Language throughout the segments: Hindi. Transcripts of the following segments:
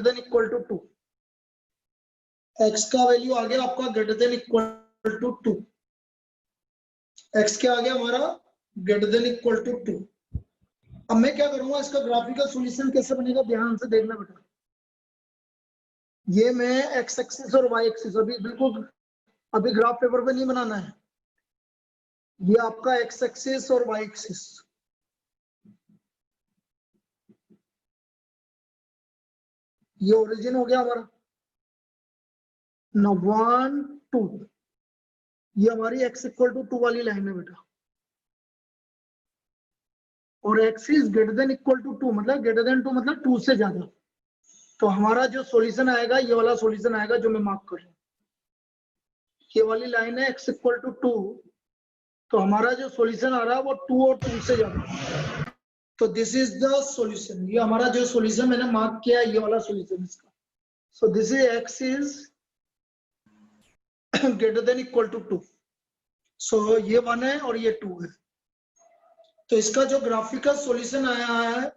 देन इक्वल टू 2, x का वैल्यू आ गया आपका greater than equal to 2, x क्या आ गया हमारा ग्रेटर देन इक्वल टू 2। अब मैं क्या करूंगा, इसका ग्राफिकल सॉल्यूशन कैसे बनेगा ध्यान से देखना बेटा। ये मैं x एक्सिस और y एक्सिस अभी बिल्कुल अभी ग्राफ पेपर पे नहीं बनाना है, ये आपका x एक्सिस और y एक्सिस, ये ओरिजिन हो गया हमारा न 1 2, ये हमारी x इक्वल टू 2 वाली लाइन है बेटा, और x is greater than equal to 2 मतलब ग्रेटर देन 2 मतलब 2 से ज्यादा। तो हमारा जो सॉल्यूशन आएगा ये वाला सॉल्यूशन आएगा जो मैं मार्क कर रहा हूं, ये वाली लाइन है x इक्वल टू 2, तो हमारा जो सॉल्यूशन आ रहा है वो 2 और 2 से ज्यादा। तो दिस इज द सॉल्यूशन, ये हमारा जो सॉल्यूशन मैंने मार्क किया ये वाला सॉल्यूशन इसका। So this is x is greater than equal to 2, सो ये 1 है और ये 2 है। तो इसका जो ग्राफिकल सॉल्यूशन आया है,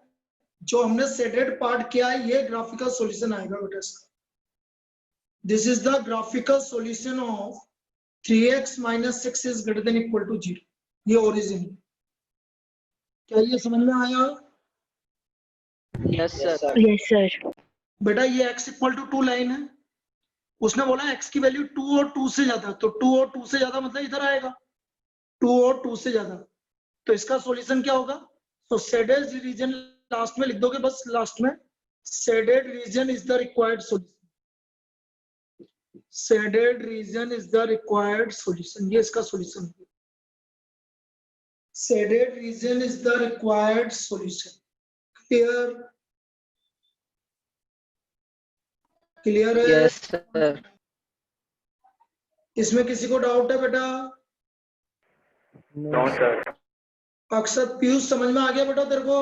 जो हमने सेडेड पार्ट किया है, ये ग्राफिकल सॉल्यूशन आएगा बेटा इसका। This is the graphical solution of 3x minus 6 is greater than equal to 0, ये ओरिजिन। क्या ये समझ में आया? Yes sir. Yes sir. बेटा ये x इक्वल टू 2 लाइन है, उसने बोला x की वैल्यू 2 और 2 से ज्यादा, तो 2 और 2 से ज्यादा मतलब इधर आएगा 2 और 2 से ज्यादा। तो इसका सॉल्यूशन क्या होगा? तो शेडेड रीजन लास्ट में लिख दोगे, बस लास्ट में shaded region is the required solution, shaded region is the required solution, ये इसका सॉल्यूशन है। Shaded region is the required solution. Clear? Clear है? Yes sir. इसमें किसी को डाउट है बेटा? No sir. अक्सर पीयूष समझ में आ गया बेटा तेरे को?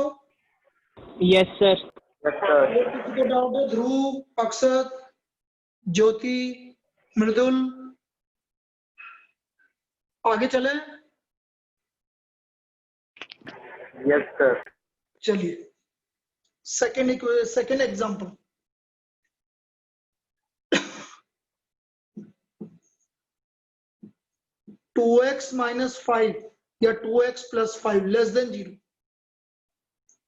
Yes sir. Yes sir. और किसी को डाउट है? ध्रुव, अक्षर, ज्योति, मृदुल, आगे चले? Yes sir. चलिए second example. Two x minus 5 या 2x प्लस 5 लेस देन 0,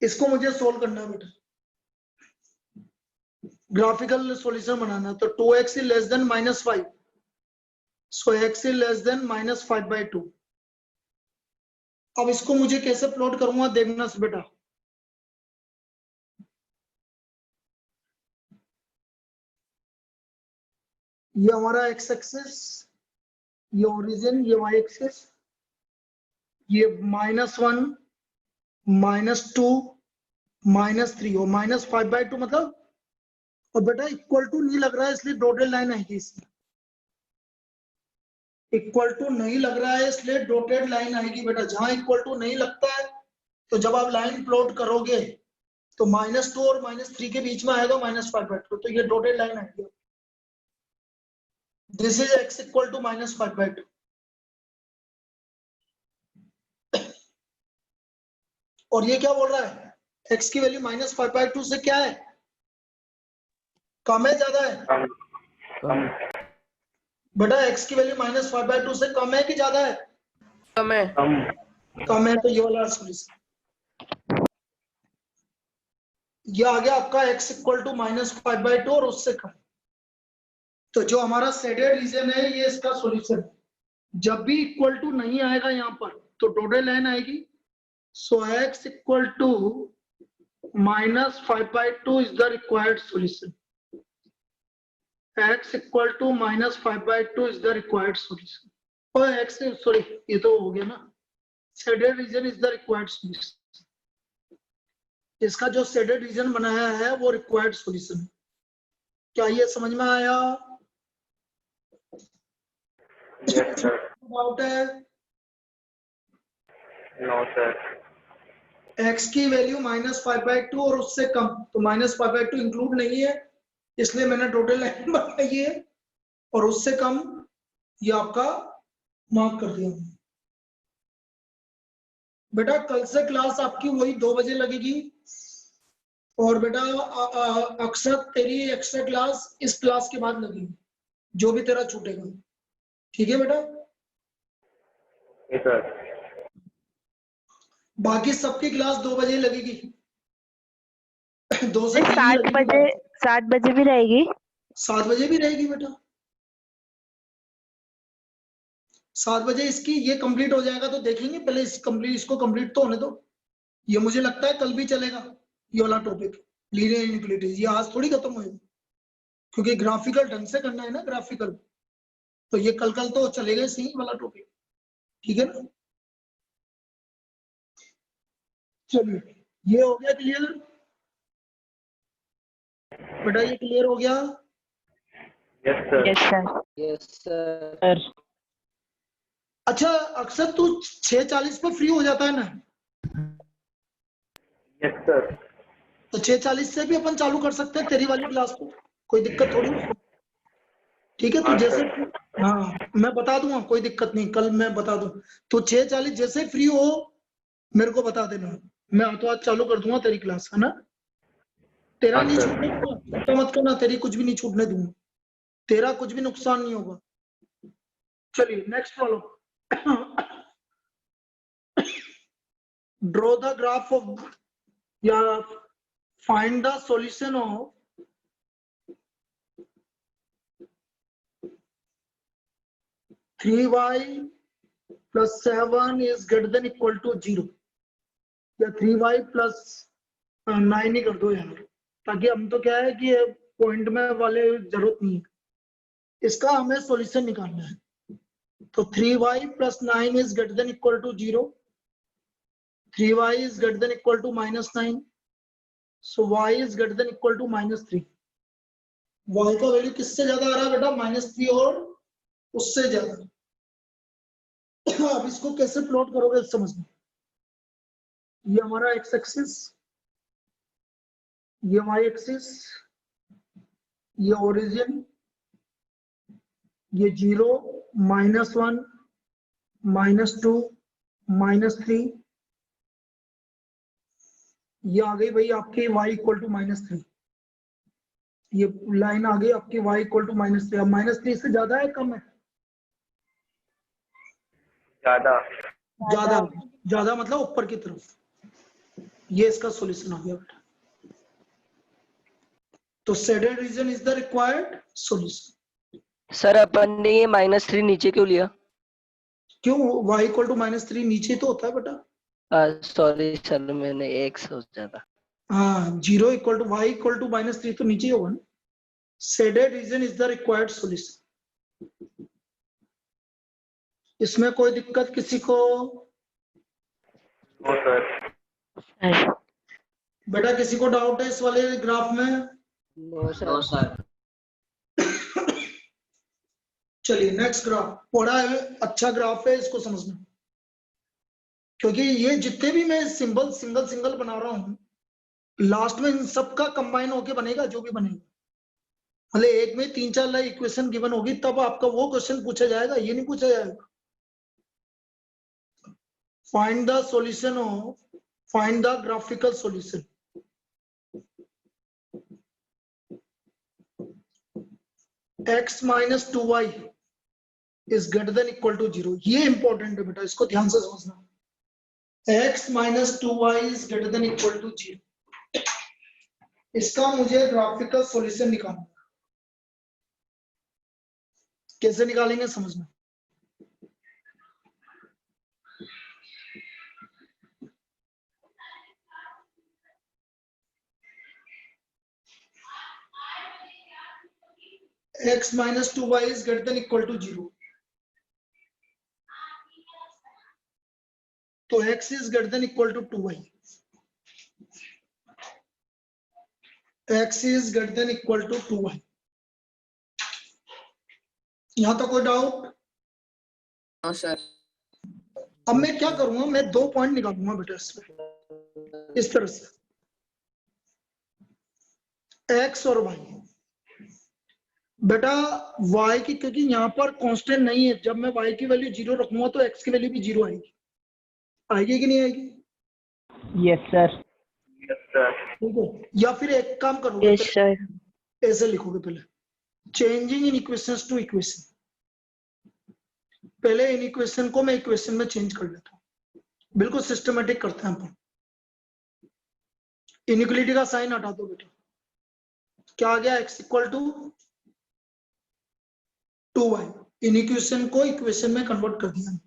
इसको मुझे सोल्व करना है बेटा, ग्राफिकल सॉल्यूशन बनाना है। तो 2x is less than minus 5, so x is less than minus 5/2। अब इसको मुझे कैसे प्लॉट करूंगा देखना बेटा। ये हमारा x एक्सिस, ये ओरिजिन, ये y एक्सिस, ये -1 -2 -3 और -5/2 मतलब, और बेटा इक्वल टू नहीं लग रहा है इसलिए डॉटेड लाइन आएगी इसमें, इक्वल टू नहीं लग रहा है इसलिए डॉटेड लाइन आएगी बेटा। जहां इक्वल टू नहीं लगता है तो जब आप लाइन प्लॉट करोगे तो -2 और -3 के बीच में आएगा -5/2, तो ये डॉटेड लाइन आएगी। This is x equal to -5/2। और ये क्या बोल रहा है? x की वैल्यू -5/2 से क्या है? कम है ज्यादा है? कम। बेटा x की वैल्यू -5/2 से कम है कि ज्यादा है? कम है। कम। कम है, तो ये वाला सॉल्यूशन ये आ गया आपका x इक्वल टू -5/2 और उससे कम। तो जो हमारा शेडेड रीजन है ये इसका सॉल्यूशन। जब भी इक्वल टू नहीं आएगा यहाँ पर तो डॉटेड लाइन आएगी। So x equal to -5/2 is the required solution, x equal to -5/2 is the required solution. और x सॉरी ये तो हो गया ना, shaded region is the required solution. इसका जो शेडेड रीजन बनाया है वो रिक्वायर्ड सॉल्यूशन है। क्या ये समझ में आया? Yes sir. डाउट है? No sir. x की वैल्यू -5/2 और उससे कम, तो -5/2 इंक्लूड नहीं है इसलिए मैंने टोटल लाइन बनाई है, और उससे कम ये आपका मार्क कर दिया। बेटा कल से क्लास आपकी वही 2 बजे लगेगी, और बेटा अक्सर तेरी एक्स्ट्रा क्लास इस क्लास के बाद लगेगी, जो भी तेरा छूटेगा, ठीक है बेटा। Yes sir. बाकी सबकी क्लास 2 बजे लगेगी। 2 से 3 7 लगेगी बजे, क्लास। 7 बजे भी रहेगी? 7 बजे भी रहेगी बेटा। 7 बजे इसकी ये कंप्लीट हो जाएगा तो देखेंगे, पहले इसको कंप्लीट तो होने दो। ये मुझे लगता है कल भी चलेगा ये वाला टॉपिक, लीनियर इनइक्वालिटीज। ये आज थोड़ी खत्म होएगा, क्योंकि ग्राफिकल ढंग से करना है ना, ग्राफिकल, तो ये कल तो चलेगा इसी वाला टॉपिक, ठीक है ना। चलिए ये हो गया क्लियर बेटा, ये क्लियर हो गया। Yes sir. Yes sir. Yes, sir. अच्छा अक्सर तू 6:40 पे फ्री हो जाता है ना, यस सर। तो 6:40 से भी अपन चालू कर सकते हैं तेरी वाली क्लास को, कोई दिक्कत थोड़ी है। ठीक है, तू हाँ, जैसे, सर। हाँ मैं बता दूंगा, कोई दिक्कत नहीं, कल मैं बता दूं। तो 6:40 जैसे फ्री हो मेरे को बता देना, मैं हाथों हाथ चालू कर दूंगा तेरी क्लास, है ना। तेरा हाँ, नहीं सर। छूटने दूंगा, चिंता मत करना, तेरी कुछ भी नहीं छूटने दूंगा, तेरा कुछ भी नुकसान नहीं होगा। चलिए next follow. Draw the graph of या find the solution of three y plus 7 is greater than equal to 0, या 3y प्लस 9 ही कर दो यार, ताकि हम तो क्या है कि पॉइंट में वाले जरूरत नहीं है, इसका हमें सॉल्यूशन निकालना है। तो 3y plus 9 is greater than equal to 0, 3y is greater than equal to -9, so y is greater than equal to -3। y का वैल्यू किससे ज्यादा आ रहा है बेटा? -3 और उससे ज्यादा। अब इसको कैसे प्लॉट करोगे समझना। ये हमारा x एक्सिस, ये y एक्सिस, ये ओरिजिन, ये 0, -1, -2, -3, ये आ गई भाई आपकी y इक्वल टू -3। ये लाइन आ गई आपकी y इक्वल टू -3। अब -3 से ज्यादा है कम है? ज्यादा। ज्यादा। ज्यादा मतलब ऊपर की तरफ। ये इसका सॉल्यूशन आ गया बेटा। तो shaded region is the required solution. Sir अपन ने ये -3 नीचे क्यों लिया? क्यों? y इक्वल टू -3 नीचे तो होता है बेटा। सॉरी सर, मैंने एक सोचा था। हाँ, 0 equal to y equal to -3 तो नीचे ही होगा ना। Shaded region is the required solution. इसमें कोई दिक्कत किसी को? No sir. बेटा किसी को डाउट है इस वाले ग्राफ में? No, sir. चलिए नेक्स्ट ग्राफ, बड़ा है, अच्छा ग्राफ है, इसको समझना, क्योंकि ये जितने भी मैं सिंबल सिंगल बना रहा हूं, लास्ट में इन सबका कंबाइन होके बनेगा जो भी बनेगा। भले एक में 3-4 लाइन इक्वेशन गिवन होगी, तब आपका वो क्वेश्चन पूछा जाएगा, ये नहीं पूछा जाएगा। Find the solution of, find the graphical solution. x minus 2y is greater than equal to 0। ये इंपॉर्टेंट है बेटा, इसको ध्यान से समझना। x minus 2y is greater than equal to 0, इसका मुझे ग्राफिकल सॉल्यूशन निकालना। कैसे निकालेंगे समझना। x minus 2y is greater than equal to 0, तो x is greater than equal to 2y, x is greater than equal to 2y। यहां तक कोई डाउट? हाँ सर। अब मैं क्या करूंगा, मैं 2 पॉइंट निकालूंगा बेटा इसमें, इस तरह से x और y। बेटा y की, क्योंकि यहाँ पर कांस्टेंट नहीं है, जब मैं y की वैल्यू 0 रखूंगा तो x की वैल्यू भी 0 आएगी। आएगी कि नहीं आएगी? Yes, sir. Yes, sir. ठीक है, या फिर एक काम करोगे, Yes, sir. ऐसे लिखोगे पहले, changing in equations to equation. पहले इन इक्वेशन को मैं इक्वेशन में चेंज कर लेता हूँ, बिल्कुल सिस्टमेटिक करते हैं अपन। इनइक्वलिटी का साइन हटा दो बेटा, क्या आ गया, x equal to 2y। In equation को इक्वेशन में कन्वर्ट कर दिया।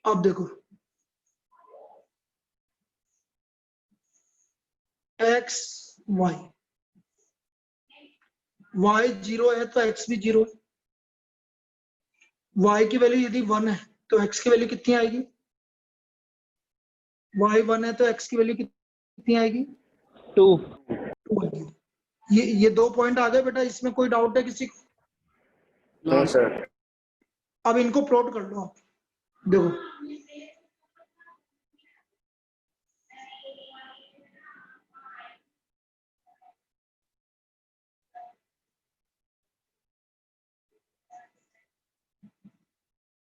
अब देखो x y, y 0 है तो x भी 0 है। y की वैल्यू यदि 1 है तो x की वैल्यू कितनी आएगी, y 1 है तो x की वैल्यू कितनी आएगी, 2 2 आएगी। ये 2 पॉइंट आ गए बेटा, इसमें कोई डाउट है किसी को? No, sir. अब इनको प्लॉट कर लो आप, देखो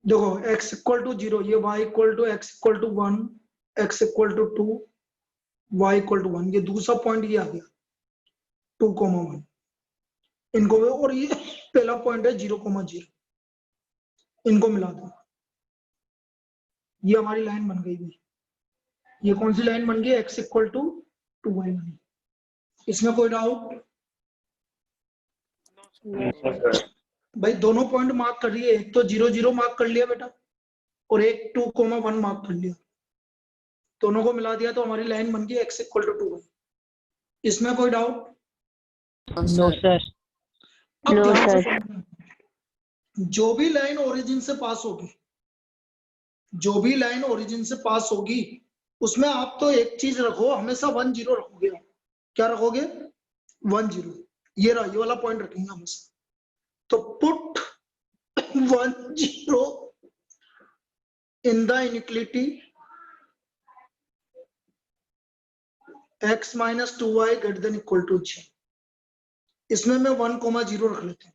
देखो x इक्वल टू 0, ये y equal to x equal to 1, x equal to 2, y equal to 1, ये दूसरा पॉइंट ये आ गया 2,1 इनको, और ये पहला पॉइंट है 0,0, इनको मिला दो, ये हमारी लाइन बन गई भाई। ये कौन सी लाइन बन गई, x इक्वल टू 2y बनी। इसमें कोई डाउट? No, sir. भाई दोनों पॉइंट मार्क कर लिए, एक तो 0 0 मार्क कर लिया बेटा, और एक 2,1 मार्क कर लिया, दोनों को मिला दिया तो हमारी लाइन बन गई x इक्वल टू 2y। इसमें कोई डाउट? No sir. अब No, ध्यान से sir. समझना, जो भी लाइन ओरिजिन से पास होगी, जो भी लाइन ओरिजिन से पास होगी, उसमें आप तो एक चीज रखो, हमेशा 1 0 रखोगे। आप क्या रखोगे, 1 0, ये रहा, ये वाला पॉइंट रखेंगे हमेशा। तो put 1 0 in the inequality x minus 2y greater than equal to 0। इसमें मैं 1,0 रख लेता हूँ,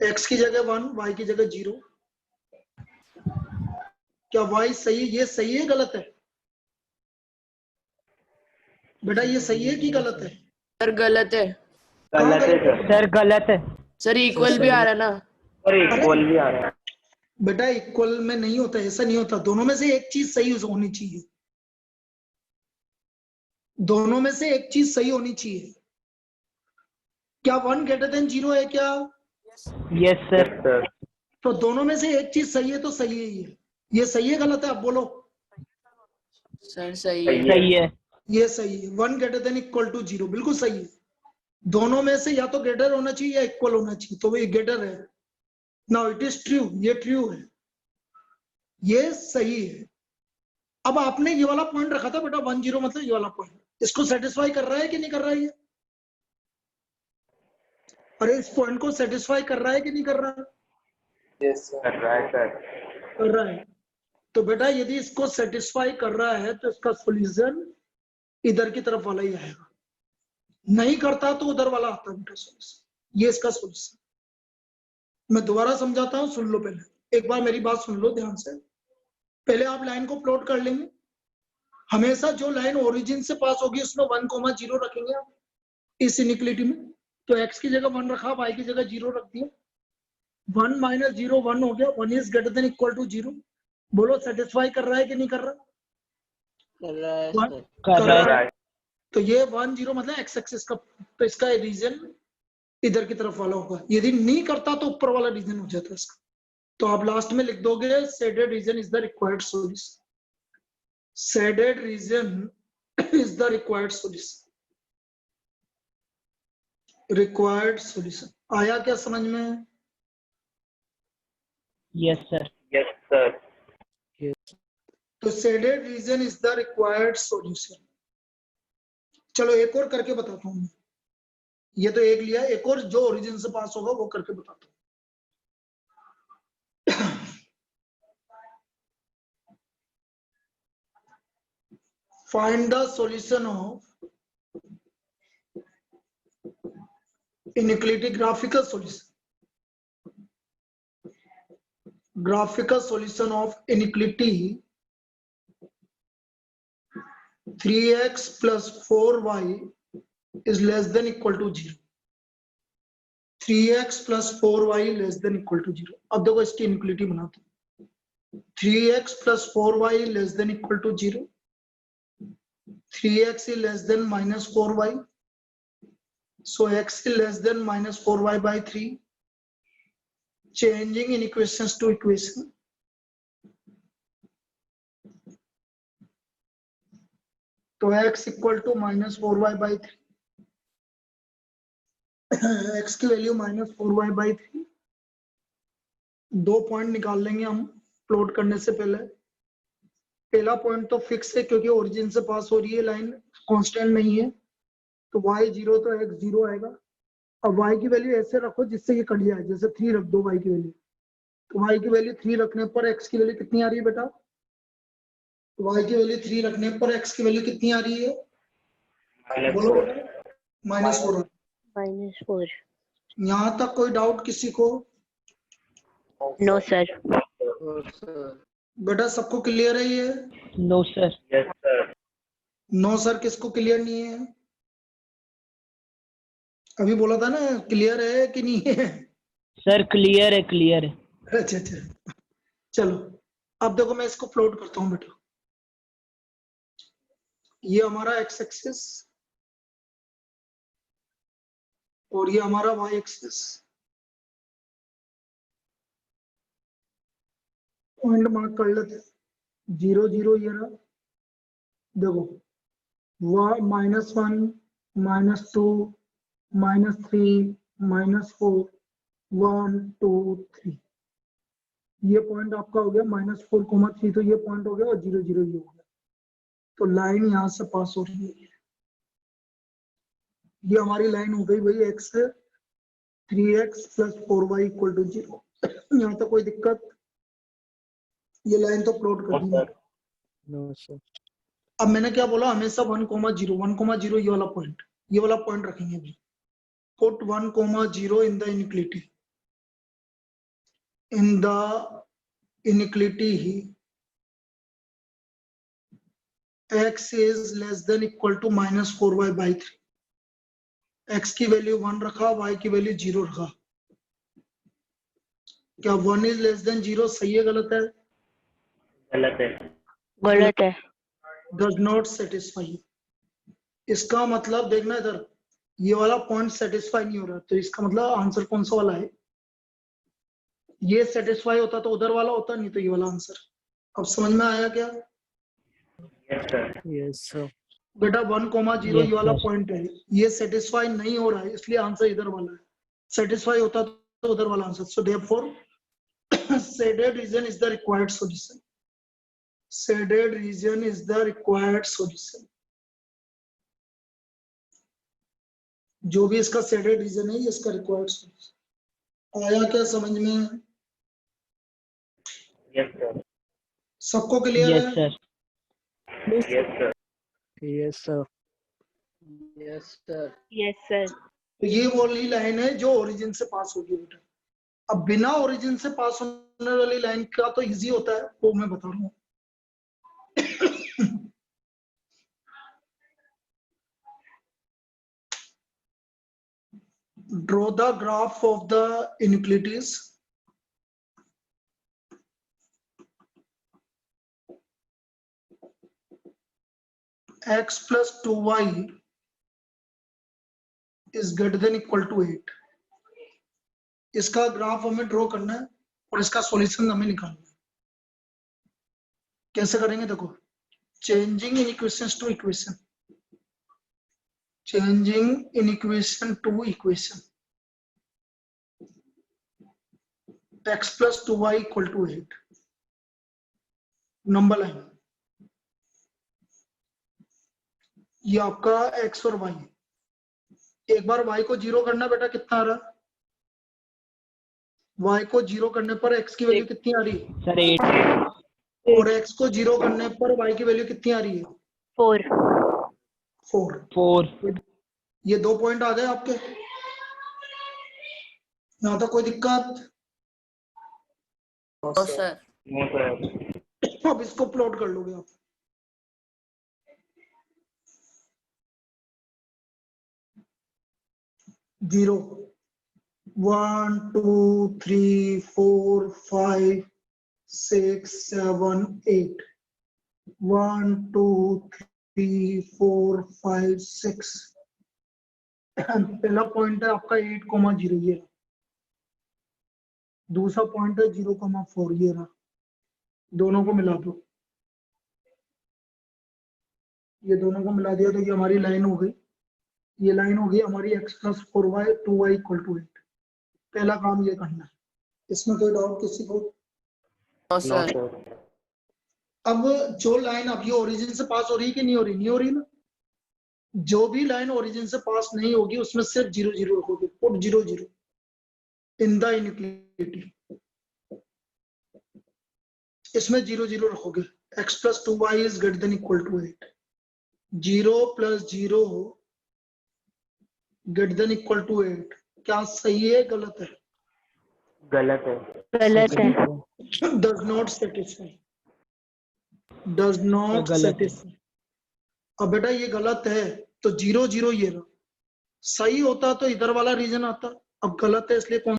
x की जगह 1, y की जगह 0। क्या y सही, ये सही है गलत है बेटा, ये सही है कि गलत है? सर गलत है। कहाँ गलत है गलत है? सर। सर गलत है। सर इक्वल भी आ रहा है ना। और इक्वल भी आ रहा है। बेटा इक्वल में नहीं होता, ऐसा नहीं होता, दोनों में से एक चीज सही होनी चाहिए, दोनों में से एक चीज सही होनी चाहिए। क्या 1 ग्रेटर देन 0 है क्या? Yes sir. Yes, sir. तो दोनों में से एक चीज सही है तो सही है ये सही है गलत है, आप बोलो। सर सही है। सही है। ये सही है, 1 ग्रेटर देन इक्वल टू 0 बिल्कुल सही है। दोनों में से या तो ग्रेटर होना चाहिए या इक्वल होना चाहिए, तो वो ग्रेटर है। नाउ इट इज ट्रू, ये ट्रू है, ये सही है। अब आपने ये वाला पॉइंट रखा था बेटा 1 0, मतलब ये वाला पॉइंट, इसको सेटिस्फाई कर रहा है कि नहीं कर रहा है ये? अरे इस पॉइंट को सेटिस्फाई कर रहा है कि नहीं कर रहा है? Yes, sir. कर रहा है सर। कर रहा है। तो बेटा यदि इसको सेटिस्फाई कर रहा है तो इसका सॉल्यूशन इधर की तरफ वाला ही आएगा, नहीं करता तो उधर वाला आता है बेटा सॉल्यूशन, ये इसका सॉल्यूशन। मैं दोबारा समझाता हूं, सुन लो पहले, एक बार मेरी बात सुन लो ध्यान से। पहले आप लाइन को प्लॉट कर लेंगे, हमेशा जो लाइन ओरिजिन से पास होगी उसमें 1,0 रखेंगे आप इस इनइक्वलिटी में। तो x की जगह 1 रखा, y की जगह 0 रख दिया, 1 माइनस 0 1 हो गया, 1 is greater than equal to 0। बोलो सेटिस्फाई कर रहा है कि नहीं कर रहा? कर रहा है One- सर। कर रहा कर है। तो ये 1 0 मतलब x एक्सिस का, तो इसका रीजन इधर की तरफ वाला होगा, यदि नहीं करता तो ऊपर वाला रीजन हो जाता है इसका। तो आप लास्ट में लिख दोगे shaded region is the required solution, shaded region is the required solution, required solution. आया क्या समझ में? Yes sir. Yes, sir. तो shaded region is the required solution. चलो एक और करके बताता हूँ, ये तो एक लिया, एक और जो ओरिजिन से पास होगा वो करके बताता हूँ। Find the solution of inequality, graphical solution, graphical solution of inequality 3x plus 4y is less than equal to 0. 3x plus 4y less than equal to 0. अब देखो इसकी इनइक्वालिटी बनाते हैं. 3x plus 4y less than equal to 0. 3x is less than minus 4y. So x is less than minus 4y by 3. Changing in equations to equation. तो x equal to minus 4y by 3. x की वैल्यू माइनस 4y बाई 3. दो पॉइंट निकाल लेंगे हम प्लॉट करने से पहले. पहला पॉइंट तो फिक्स है क्योंकि ओरिजिन से पास हो रही है लाइन, कांस्टेंट नहीं है, तो y 0 तो x 0 आएगा. अब y की वैल्यू ऐसे रखो जिससे ये कट जाए, जैसे 3 रख दो y की वैल्यू. तो y की वैल्यू 3 रखने पर x की वैल्यू कितनी आ रही है बेटा? y की वैल्यू 3 रखने पर x की वैल्यू कितनी आ रही है? बोलो -4. -4. यहाँ तक कोई डाउट किसी को? No sir. बेटा सबको क्लियर है ये? No sir. Yes, sir. No sir किसको क्लियर नहीं है? अभी बोला था ना क्लियर है कि नहीं है? सर क्लियर है, क्लियर है. अच्छा अच्छा, चलो अब देखो मैं इसको प्लॉट करता हूँ बेटा. ये हमारा x एक्सिस और ये हमारा y एक्सिस. पॉइंट मार्क कर लेते. 0 0 ये रहा. देखो -1 -2 -3 -4 1 2 3. ये पॉइंट आपका हो गया -4, 3. तो ये पॉइंट हो गया और 0 0 ये हो गया. तो लाइन यहां से पास हो रही है. ये हमारी लाइन हो गई भाई x 3x plus 4y equal to 0. यहाँ तक कोई दिक्कत? ये लाइन तो प्लॉट कर दी. No sir. अब मैंने क्या बोला, हमेशा 1,0 ये वाला पॉइंट रखेंगे अभी. Put 1,0 in the inequality. In the inequality he x is less than equal to -4y by 3. x की वैल्यू 1 रखा, y की वैल्यू 0 रखा. क्या 1 is less than 0 सही है गलत है? गलत है. गलत है. Does not satisfy. इसका मतलब देखना इधर, ये वाला पॉइंट सेटिस्फाई नहीं हो रहा, तो इसका मतलब आंसर कौन सा वाला है? ये सेटिस्फाई होता तो उधर वाला होता, नहीं तो ये वाला आंसर. अब समझ में आया क्या? Yes, sir. Yes sir. बेटा 1,0 Yes, ये वाला sir. पॉइंट है, ये सेटिस्फाई नहीं हो रहा है, इसलिए आंसर इधर वाला है. सेटिस्फाई होता तो उधर वाला answer. So therefore shaded region is the required solution. Shaded region is the required solution. जो भी इसका shaded region है ये इसका required solution. आया क्या समझ में? Yes, sir. सबको क्लियर यस है? Sir. Yes, sir. Yes sir. Yes sir. Yes sir. तो ये वाली लाइन है जो ओरिजिन से पास होगी बेटा. अब बिना ओरिजिन से पास होने वाली लाइन का तो इजी होता है, वो मैं बता रहा हूँ. Draw the graph of the inequalities. X plus 2y is greater than equal to 8. इसका ग्राफ हमें ड्रॉ करना है और इसका सॉल्यूशन हमें निकालना है. कैसे करेंगे देखो, changing in equations to equation. Changing in equation to equation. x plus 2y equal to 8. Number line, ये आपका x और y. एक बार y को 0 करना बेटा, कितना आ रहा? y को 0 करने पर x की वैल्यू कितनी आ रही है? सर 8. और x को 0 करने पर y की वैल्यू कितनी आ रही है? 4. 4. ये 2 पॉइंट आ गए आपके. यहाँ तक कोई दिक्कत? No sir. No, sir. अब इसको प्लॉट कर लोगे आप. 0 1 2 3 4 5 6 7 8 1 2 3 4 5 6 पहला पॉइंट है आपका 8,0 ये रहा। दूसरा पॉइंट है 0,4 ये रहा। दोनों को मिला दो, ये दोनों को मिला दिया तो ये हमारी लाइन हो गई। ये लाइन होगी हमारी x + 4y 2y = 8। पहला काम ये करना है। इसमें कोई डाउट किसी को? No no sir. सर। अब जो लाइन अब ये ओरिजिन से पास हो रही है कि नहीं हो रही? नहीं हो रही ना। जो भी लाइन ओरिजिन से पास नहीं होगी उसमें सिर्फ 0 0 रखोगे। Put 0 0 in the inequality. इसमें 0 0 रखोगे। x + 2y > 8। 0 + 0 > 8। क्या सही है गलत है? गलत है। गलत है। does not satisfy। does not गलत है। satisfy। अब बेटा ये गलत है तो 0 0 ये रहा। सही होता तो इधर वाला रीजन आता। अब गलत है इसलिए कौन?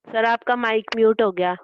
सर आपका माइक म्यूट हो गया।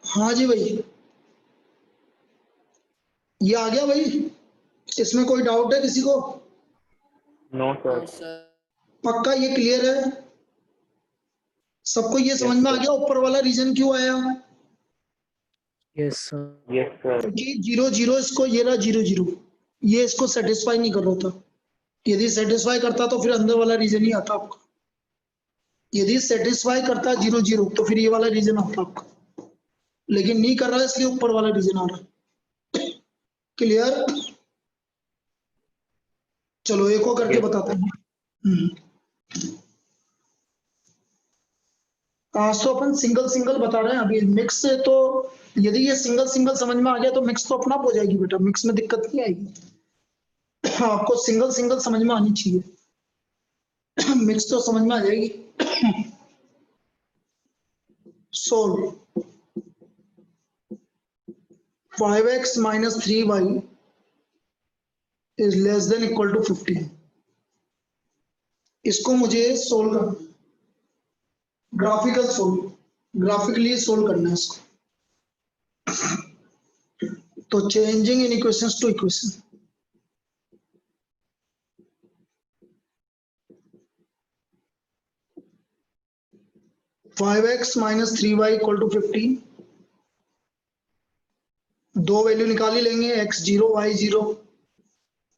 हाँ जी भाई, ये आ गया भाई। इसमें कोई डाउट है किसी को? No no sir. सर। पक्का ये क्लियर है? सबको ये Yes, समझ में आ sir. गया ऊपर वाला रीजन क्यों आया? Yes sir. Yes sir. क्योंकि 0 0 इसको ये रहा 0 0 ये इसको सेटिस्फाई नहीं कर रहा था। यदि सेटिस्फाई करता तो फिर अंदर वाला रीजन ही आता आपका। यदि सेटिस्फाई करता 0 0 तो फिर ये वाला रीजन आता आपका, लेकिन नहीं कर रहा है इसलिए ऊपर वाला रीजन आ रहा है। क्लियर? चलो एक और करके Yes. बताते हैं। आज तो अपन सिंगल सिंगल बता रहे हैं, अभी मिक्स से तो यदि ये सिंगल सिंगल समझ में आ गया तो मिक्स तो अपना आप हो जाएगी बेटा, मिक्स में दिक्कत नहीं आएगी। आपको सिंगल सिंगल समझ में आनी चाहिए। मिक्स तो समझ में आ जाएगी। Solve 5x minus 3y is less than equal to 15। इसको मुझे सोल्व करना, ग्राफिकल सोल्व, ग्राफिकली सोल्व करना है इसको। तो changing in equations to equation, five x minus 3y equal to 15। दो वैल्यू निकाल ही लेंगे, x 0 y 0।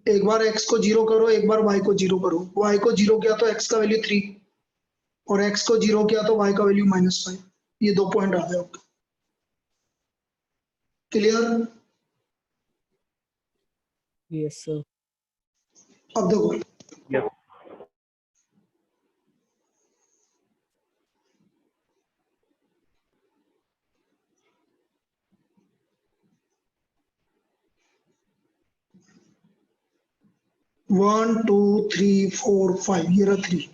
एक बार x को 0 करो, एक बार y को 0 करो। y को 0 किया तो x का वैल्यू 3 और x को 0 किया तो y का वैल्यू -5। ये 2 पॉइंट आ गए आपके। क्लियर? Yes, sir. अब देखो, Yep. One two three four five, ये रहा 3।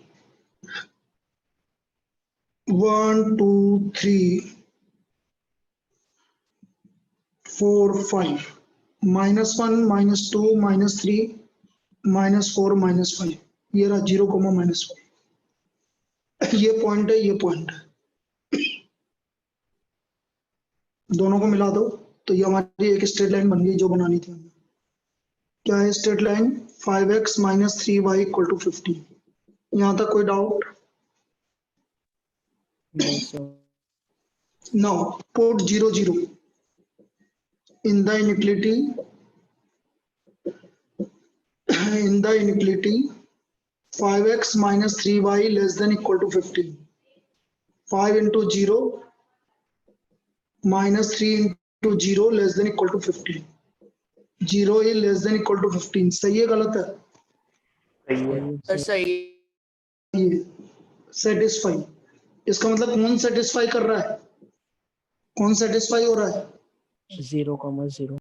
1 2 3 4 5, -1 -2 -3 -4 -5, ये रहा 0, -5। ये पॉइंट है, ये पॉइंट है, दोनों को मिला दो तो ये हमारी एक स्ट्रेट लाइन बन गई जो बनानी थी हमें। क्या है straight line? 5x minus 3y equal to 15। यहाँ तक कोई doubt? No, sir. Now put 0 0 in the inequality, in the inequality 5x minus 3y less than equal to 15। 5 into 0 minus 3 into 0 less than equal to 15। 0 is less than equal to 15। सही है गलत है? सही है। Yes, sir sir. सही। ये सेटिस्फाई, इसका मतलब कौन सेटिस्फाई कर रहा है, कौन सेटिस्फाई हो रहा है? 0,0.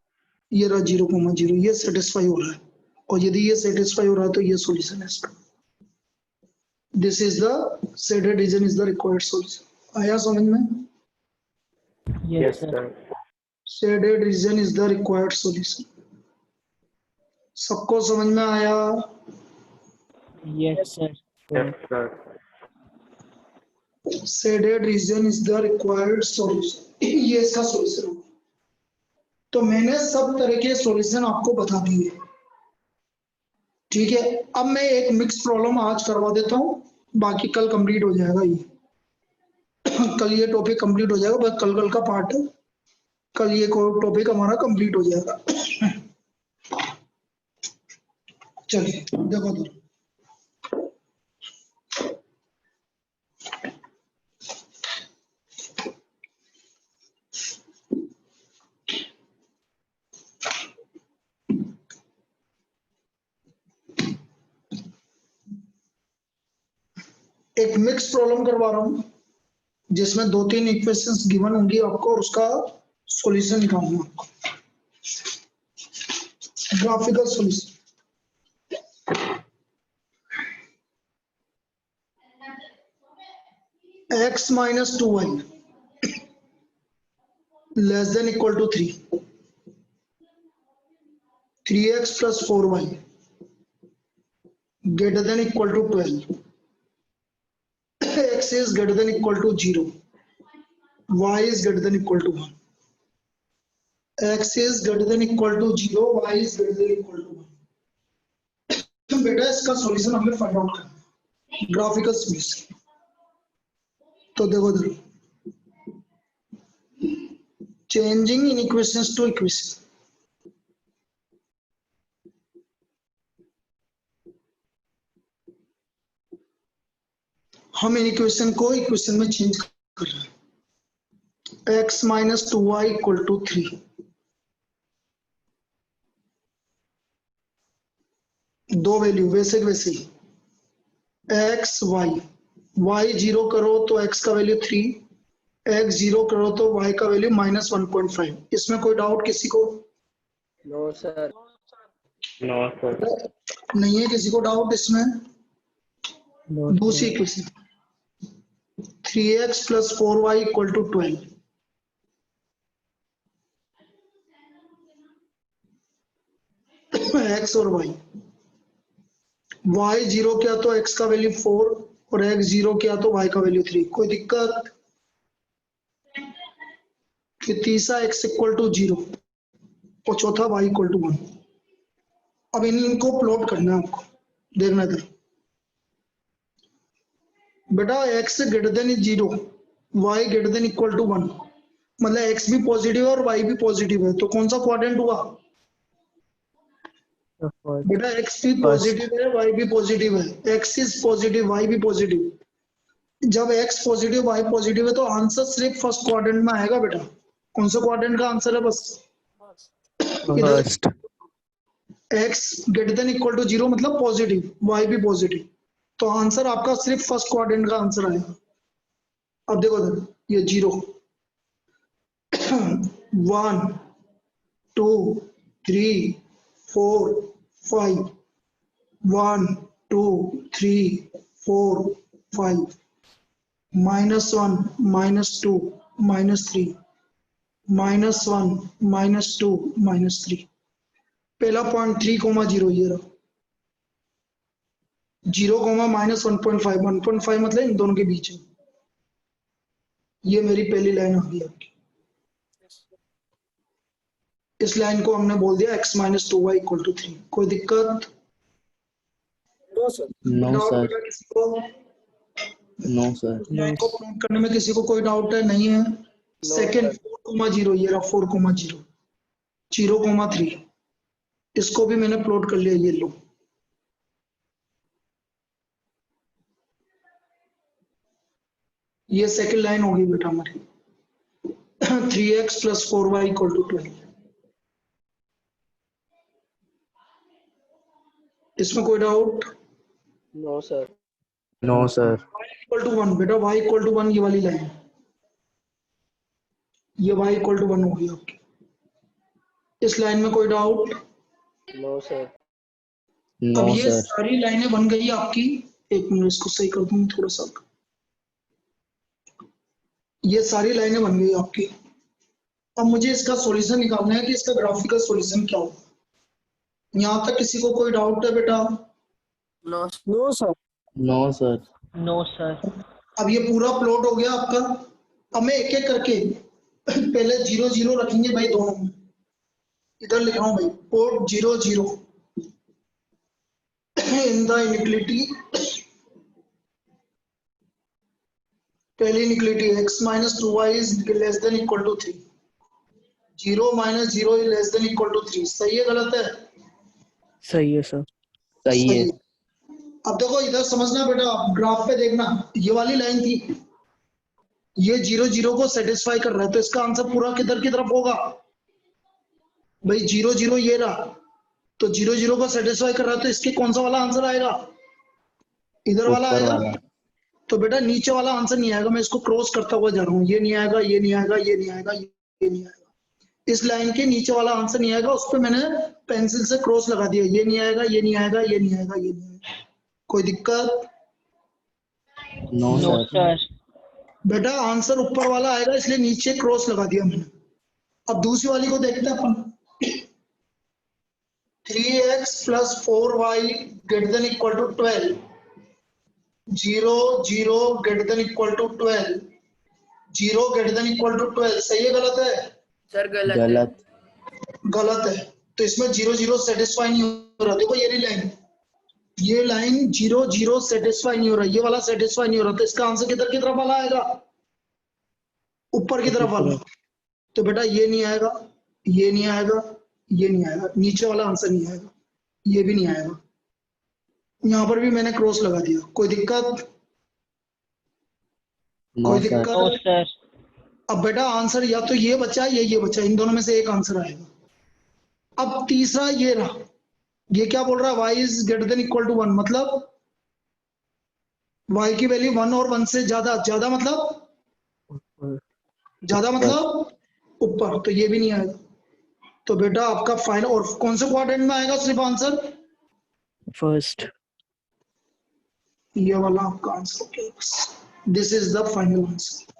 ये रहा 0,0, ये सेटिस्फाई हो रहा है। और यदि ये सेटिस्फाई हो रहा है तो ये सॉल्यूशन है इसका। This is the shaded region is the required solution. आया समझ में? Yes, Yes, sir. sir. Shaded region is the required solution. सबको समझ में आया? Yes, sir. Yes, sir. Shaded region is the required solution, ये इसका सॉल्यूशन होगा। तो मैंने सब तरह के सॉल्यूशन आपको बता दिए, ठीक है। अब मैं एक मिक्स प्रॉब्लम आज करवा देता हूँ, बाकी कल कंप्लीट हो जाएगा ये। कल ये टॉपिक कंप्लीट हो जाएगा, बस कल का पार्ट है, कल ये टॉपिक हमारा कंप्लीट हो जाएगा। चलिए देखो तो, एक मिक्स प्रॉब्लम करवा रहा हूं जिसमें 2-3 इक्वेशंस गिवन होंगी आपको और उसका सॉल्यूशन निकालना है आपको, graphical solution. x minus 2y less than equal to 3, 3x plus 4y greater than equal to 12, x is greater than equal to 0, y is greater than equal to 1, x is greater than equal to 0, y is greater than equal to 1। तो बेटा इसका सॉल्यूशन हमें फाइंड आउट करना है, ग्राफिकल सॉल्यूशन। तो देखो देखो, changing in equations to equation, हम इन इक्वेशन को इक्वेशन में चेंज कर रहे हैं। x minus 2y equal to 3, दो वैल्यू वैसे वैसे ही, x y y 0 करो तो x का वैल्यू 3, x 0 करो तो y का वैल्यू -1.5। इसमें कोई डाउट किसी को? No sir. No sir. नहीं है किसी को डाउट इसमें? No, दूसरी sir. Question 3x + 4y = 12। x और y 0 किया तो x का वैल्यू 4 और x 0 किया तो y का वैल्यू 3। कोई दिक्कत? फिर तीसरा x = 0 और चौथा y = 1। अब इनको प्लॉट करना है आपको, देखना इधर बेटा। x > 0, y > 1, मतलब x भी पॉजिटिव है और y भी पॉजिटिव है, तो कौन सा क्वाड्रेंट हुआ The first. बेटा? x भी पॉजिटिव है, y भी पॉजिटिव है, x इज पॉजिटिव, y भी पॉजिटिव। जब x पॉजिटिव y पॉजिटिव है तो आंसर सिर्फ फर्स्ट क्वाड्रेंट में आएगा बेटा। कौन सा क्वाड्रेंट का आंसर है? बस इधर First. x > 0 मतलब पॉजिटिव, y भी पॉजिटिव, तो आंसर आपका सिर्फ फर्स्ट क्वाड्रेंट का आंसर आएगा। अब देखो इधर ये 0 1 2 3 4 5 1 2 3 4 5 -1 -2 -3 -1 -2 -3। पहला पॉइंट 3,0 ये रहा। 0, -1.5, 1.5 मतलब इन दोनों के बीच है। ये मेरी पहली लाइन आ गई आपकी। इस लाइन को हमने बोल दिया x - 2y = 3। कोई दिक्कत? No doubt sir. बेटा किसी को? No sir. लाइन को प्लॉट करने में किसी को कोई डाउट है? नहीं है। सेकंड 4,0 ये रहा, 4,0 0,3। इसको भी मैंने प्लॉट कर लिया, ये लो। ये सेकंड लाइन होगी बेटा हमारी। 3x + 4y = 12। इसमें कोई doubt? No sir. No sir. y = 1 बेटा, y = 1 ये वाली लाइन, ये y = 1 होगी आपकी। इस लाइन में कोई डाउट? No sir. अब नो ये सर। सारी लाइनें बन गई आपकी। एक मिनट इसको सही कर दूं थोड़ा सा। ये सारी लाइनें बन गई आपकी। अब मुझे इसका सॉल्यूशन निकालना है कि इसका ग्राफिकल सॉल्यूशन क्या होगा। यहाँ तक किसी को कोई डाउट है बेटा? No No, sir. No sir. No, sir. अब ये पूरा प्लॉट हो गया आपका। अब मैं एक एक करके पहले 0 0 रखेंगे भाई दोनों में। इधर लिख रहा हूं भाई, पोर्ट 0 0 इन द इनिक्वालिटी। पहली inequality x - 2y is less than equal to 3। 0 - 0 is less than equal to 3। सही है गलत है? सही है सर। सही है। अब देखो इधर समझना बेटा, ग्राफ पे देखना। ये वाली लाइन थी, ये 0 0 को सेटिस्फाई कर रहा है, तो इसका आंसर पूरा किधर की तरफ होगा भाई? 0 0 ये रहा, तो 0 0 को सेटिस्फाई कर रहा है, तो इसके कौन सा वाला आंसर आएगा? इधर वाला ऊपर आएगा। वाला। तो बेटा नीचे वाला आंसर नहीं आएगा, मैं इसको क्रॉस करता हुआ जा रहा हूँ। ये नहीं आएगा, ये नहीं आएगा, ये नहीं आएगा, ये नहीं आएगा। इस लाइन के नीचे वाला आंसर नहीं आएगा, उस पर मैंने पेंसिल से क्रॉस लगा दिया। ये नहीं आएगा, ये नहीं आएगा, ये नहीं आएगा, ये नहीं आएगा। कोई दिक्कत? No sir. बेटा आंसर ऊपर वाला आएगा, इसलिए नीचे क्रॉस लगा दिया मैंने। अब दूसरी वाली को देखते हैं अपन। 3x + 4y > 12। 0 0 > 12। 0 > 12। सही है गलत है? सर गलत है। गलत। गलत है। तो इसमें 0 0 सेटिस्फाई नहीं हो रहा। देखो ये लाइन 0 0 सेटिस्फाई नहीं हो रहा, ये वाला सेटिस्फाई नहीं हो रहा, तो इसका आंसर किधर की तरफ वाला आएगा? ऊपर की तरफ वाला। तो बेटा ये नहीं आएगा, ये नहीं आएगा, ये नहीं आएगा, नीचे वाला आंसर नहीं आएगा, ये भी नहीं आएगा। यहाँ पर भी मैंने क्रॉस लगा दिया। कोई दिक्कत? नो कोई सर। दिक्कत? अब बेटा आंसर या तो ये बचा या ये बचा, इन दोनों में से एक आंसर आएगा। अब तीसरा ये रहा, ये क्या बोल रहा है? y is greater than equal to 1, मतलब y की वैल्यू 1 और 1 से ज्यादा, ज्यादा मतलब ऊपर। ज्यादा मतलब ऊपर, तो ये भी नहीं आएगा। तो बेटा आपका फाइनल, और कौन से क्वाड्रेंट में आएगा सिर्फ आंसर? फर्स्ट। ये वाला आपका आंसर हो गया। This is the final answer.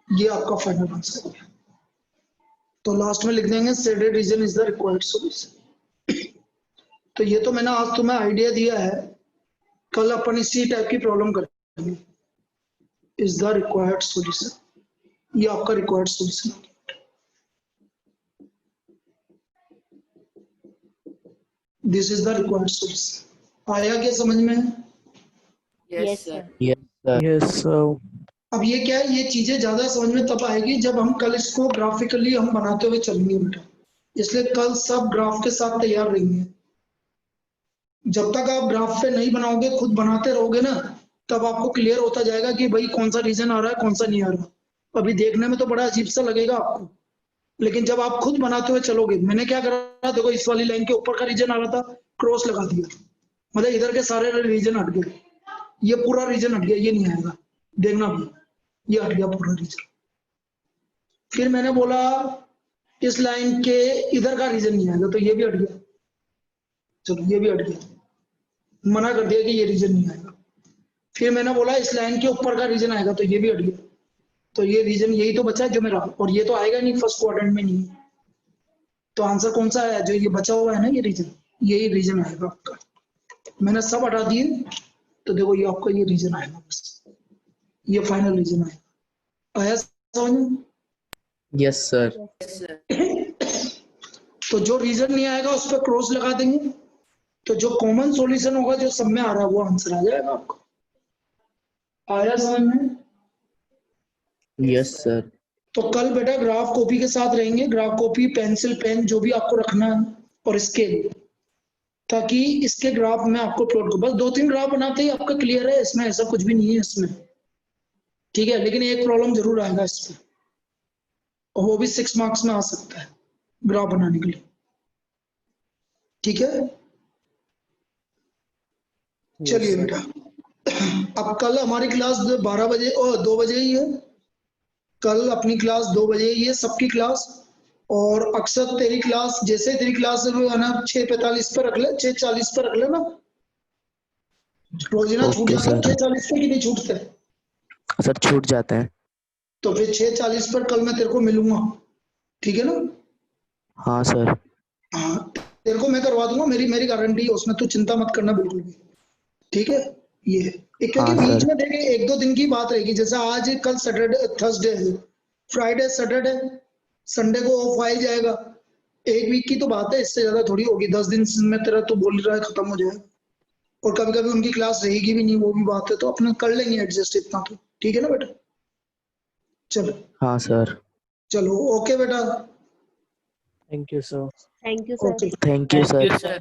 ये आपका फाइनल आंसर हो गया। तो लास्ट में लिख देंगे shaded region is the required solution. तो ये तो मैंने आज तुम्हें आइडिया दिया है, कल अपन इसी टाइप की प्रॉब्लम करेंगे। इज द रिक्वायर्ड सॉल्यूशन, ये आपका required solution. This is the required solution. आया क्या समझ में? Yes, sir. Yes, sir. Yes sir. अब ये क्या है, ये चीजें ज्यादा समझ में तब आएगी जब हम कल इसको ग्राफिकली हम बनाते हुए चलेंगे बेटा, इसलिए कल सब ग्राफ के साथ तैयार रहेंगे। जब तक आप ग्राफ पे नहीं बनाओगे, खुद बनाते रहोगे ना, तब आपको क्लियर होता जाएगा कि भाई कौन सा रीजन आ रहा है, कौन सा नहीं आ रहा। अभी देखने में तो बड़ा अजीब सा लगेगा आपको, लेकिन जब आप खुद बनाते हुए चलोगे, मैंने क्या करा, देखो इस वाली लाइन के ऊपर का रीजन आ रहा था, क्रॉस लगा दिया, मतलब इधर के सारे रीजन हट गए, ये पूरा रीजन हट गया, ये नहीं आएगा, देखना भी, ये हट गया पूरा रीजन। फिर मैंने बोला इस लाइन के इधर का रीजन नहीं आएगा, तो ये भी हट गया, चलो ये भी हट गया, मना कर दिया कि ये रीजन नहीं आएगा। फिर मैंने बोला इस लाइन के ऊपर का रीजन आएगा, तो ये भी हट गया, तो ये रीजन यही तो बचा है जो मेरा, और ये तो आएगा नहीं, फर्स्ट क्वाड्रेंट में नहीं है। तो आंसर कौन सा है, जो ये बचा हुआ है ना, ये रीजन, यही रीजन आएगा आपका। मैंने सब हटा दिए, तो देखो ये आपका ये रीजन आएगा, बस ये फाइनल रीजन आएगा। आया समझ में? Yes, sir. Yes, sir. तो जो रीजन नहीं आएगा उस पर क्रॉस लगा देंगे, तो जो कॉमन सॉल्यूशन होगा जो सब में आ रहा है वो आंसर आ जाएगा आपका। आया समझ में? Yes, sir. तो कल बेटा ग्राफ कॉपी के साथ रहेंगे, ग्राफ कॉपी, पेंसिल, पेन जो भी आपको रखना है, और स्केल, ताकि इसके ग्राफ में आपको प्लॉट को, बस 2-3 ग्राफ बनाते ही आपका क्लियर है, इसमें ऐसा कुछ भी नहीं है इसमें, ठीक है। लेकिन एक प्रॉब्लम जरूर आएगा इसमें, और वो भी 6 मार्क्स में आ सकता है ग्राफ बनाने के लिए, ठीक है। चलिए बेटा, अब कल हमारी क्लास 12 बजे और 2 बजे ही है, कल अपनी क्लास 2 बजे ही है सबकी क्लास। और अक्सर तेरी क्लास, जैसे तेरी क्लास है ना 6:45 पर रख ले, 6:40 पर रख लेना, रोजाना छूट Okay, जाता है sir. 6:40 पे कि नहीं छूटते? सर छूट जाते हैं। तो फिर 6:40 पर कल मैं तेरे को मिलूंगा, ठीक है ना? हाँ सर। हाँ, तेरे को मैं करवा दूंगा, मेरी मेरी गारंटी है उसमें, तू चिंता मत करना बिल्कुल भी, ठीक है। ये है क्योंकि हाँ, बीच सर। में देखे 1-2 दिन की बात रहेगी, जैसे आज कल सैटरडे, थर्सडे है, फ्राइडे, सैटरडे, संडे को ऑफ आ ही जाएगा, 1 वीक की तो बात है, इससे ज्यादा थोड़ी होगी। 10 दिन में तेरा तो बोल रहा है खत्म हो जाएगा, और कभी कभी उनकी क्लास रहेगी भी नहीं, वो भी बात है, तो अपने कर लेंगे एडजस्ट इतना तो, ठीक है ना बेटा? चलो हाँ सर। चलो, ओके बेटा, thank you sir. Thank you sir. Okay. Thank you Thank sir. Yes, sir.